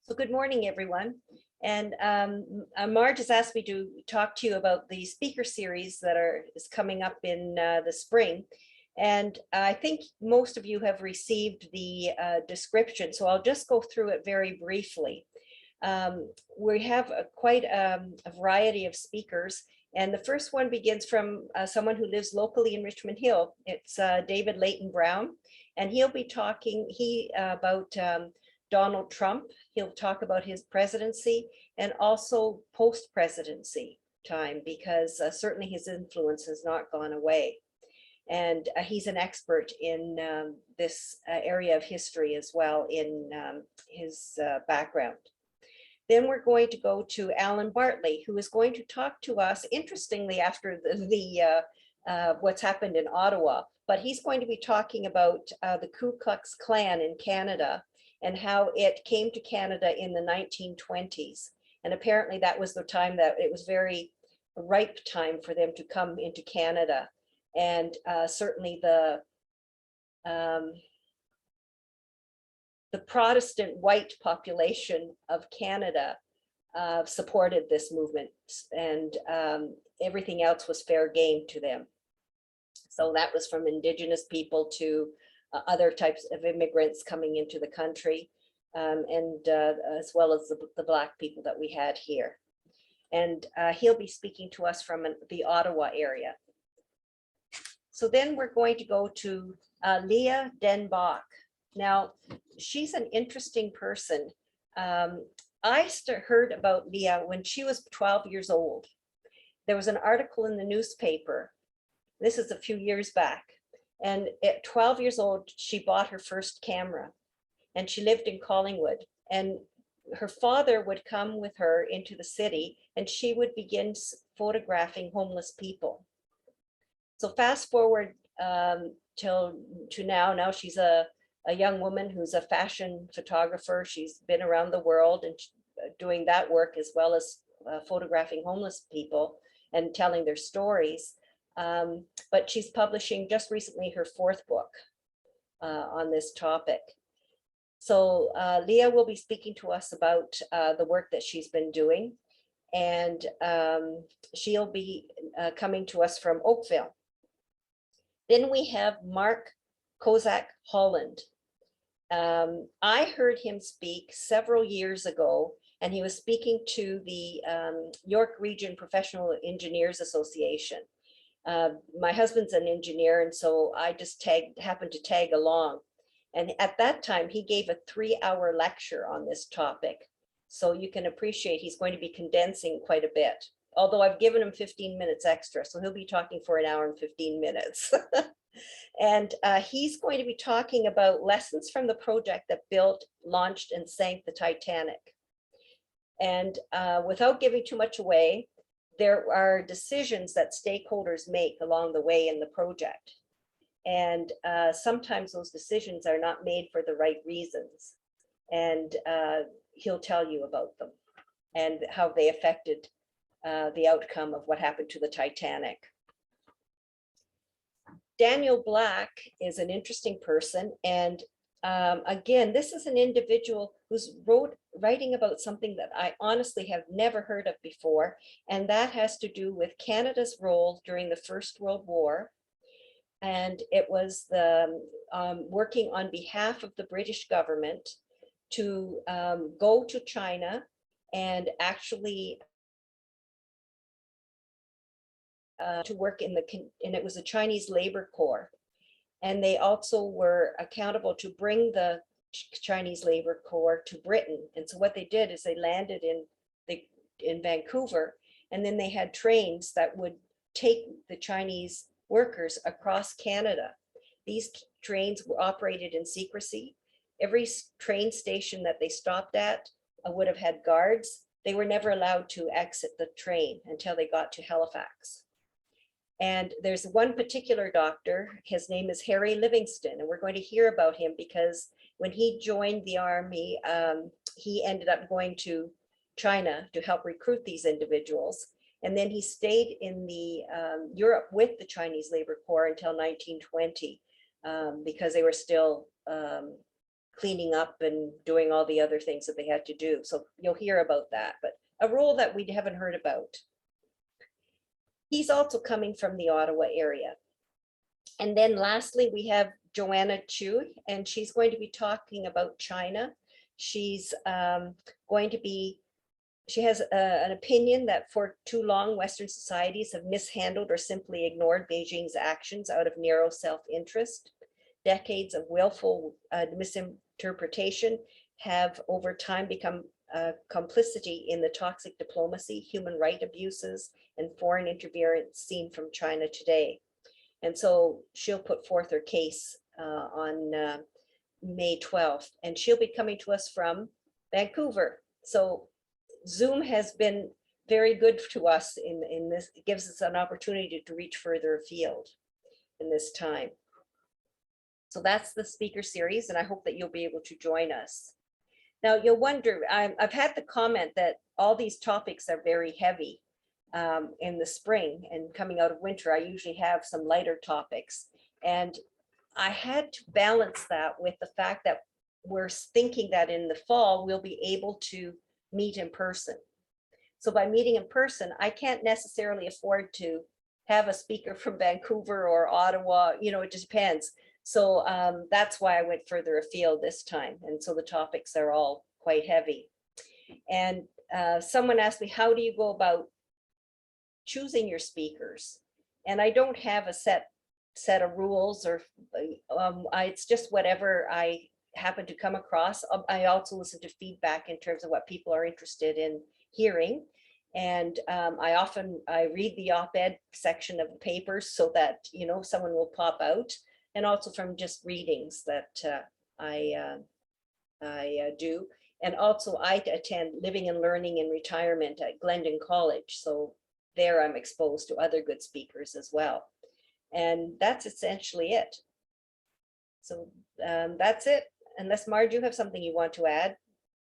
So good morning, everyone. And Marge has asked me to talk to you about the speaker series that is coming up in the spring. And I think most of you have received the description, so I'll just go through it very briefly. We have quite a variety of speakers, and the first one begins from someone who lives locally in Richmond Hill. It's David Leighton Brown, and he'll be talking about Donald Trump. He'll talk about his presidency and also post-presidency time, because certainly his influence has not gone away. And he's an expert in this area of history as well in his background. Then we're going to go to Alan Bartley, who is going to talk to us, interestingly, after what's happened in Ottawa, but he's going to be talking about the Ku Klux Klan in Canada and how it came to Canada in the 1920s. And apparently that was the time that it was very ripe time for them to come into Canada. And certainly the Protestant white population of Canada supported this movement, and everything else was fair game to them. So that was from Indigenous people to other types of immigrants coming into the country, and as well as the Black people that we had here. And he'll be speaking to us from the Ottawa area. So then we're going to go to Leah Denbach. Now, she's an interesting person. I heard about Leah when she was 12 years old. There was an article in the newspaper. This is a few years back. And at 12 years old, she bought her first camera, and she lived in Collingwood. And her father would come with her into the city, and she would begin photographing homeless people. So fast forward to now. Now she's a young woman who's a fashion photographer. She's been around the world and doing that work, as well as photographing homeless people and telling their stories. But she's publishing just recently her 4th book on this topic. So Leah will be speaking to us about the work that she's been doing, and she'll be coming to us from Oakville. Then we have Mark Kozak Holland. I heard him speak several years ago, and he was speaking to the York Region Professional Engineers Association. My husband's an engineer, and so I just happened to tag along. And at that time, he gave a 3-hour lecture on this topic. So you can appreciate he's going to be condensing quite a bit, although I've given him 15 minutes extra. So he'll be talking for 1 hour and 15 minutes. And he's going to be talking about lessons from the project that built, launched, and sank the Titanic. And without giving too much away, there are decisions that stakeholders make along the way in the project. And sometimes those decisions are not made for the right reasons. And he'll tell you about them and how they affected the outcome of what happened to the Titanic. Daniel Black is an interesting person. And again, this is an individual who's writing about something that I honestly have never heard of before. And that has to do with Canada's role during the First World War. And it was the working on behalf of the British government to go to China and actually to work and it was a Chinese Labor Corps. And they also were accountable to bring the Chinese Labor Corps to Britain. And so what they did is they landed in Vancouver, and then they had trains that would take the Chinese workers across Canada. These trains were operated in secrecy. Every train station that they stopped at would have had guards. They were never allowed to exit the train until they got to Halifax. And there's one particular doctor, his name is Harry Livingston, and we're going to hear about him because when he joined the army, he ended up going to China to help recruit these individuals. And then he stayed in the Europe with the Chinese Labor Corps until 1920 because they were still cleaning up and doing all the other things that they had to do. So you'll hear about that, but a role that we haven't heard about. He's also coming from the Ottawa area. And then lastly, we have Joanne Chu, and she's going to be talking about China. She's going to be, she has an opinion that for too long, Western societies have mishandled or simply ignored Beijing's actions out of narrow self-interest. Decades of willful misinterpretation have over time become complicity in the toxic diplomacy, human rights abuses, and foreign interference seen from China today. And so she'll put forth her case on May 12th, and she'll be coming to us from Vancouver. So Zoom has been very good to us in this. It gives us an opportunity to reach further afield in this time. So that's the speaker series, and I hope that you'll be able to join us. Now you'll wonder, I've had the comment that all these topics are very heavy in the spring, and coming out of winter, I usually have some lighter topics. And I had to balance that with the fact that we're thinking that in the fall, we'll be able to meet in person. So by meeting in person, I can't necessarily afford to have a speaker from Vancouver or Ottawa, you know, it just depends. So that's why I went further afield this time. And so the topics are all quite heavy. And someone asked me, how do you go about choosing your speakers? And I don't have a set of rules, or it's just whatever I happen to come across. I also listen to feedback in terms of what people are interested in hearing. And I read the op-ed section of the papers so that, you know, someone will pop out, and also from just readings that I do. And also I attend Living and Learning in Retirement at Glendon College. So there I'm exposed to other good speakers as well. And that's essentially it. So that's it. Unless Marge, you have something you want to add?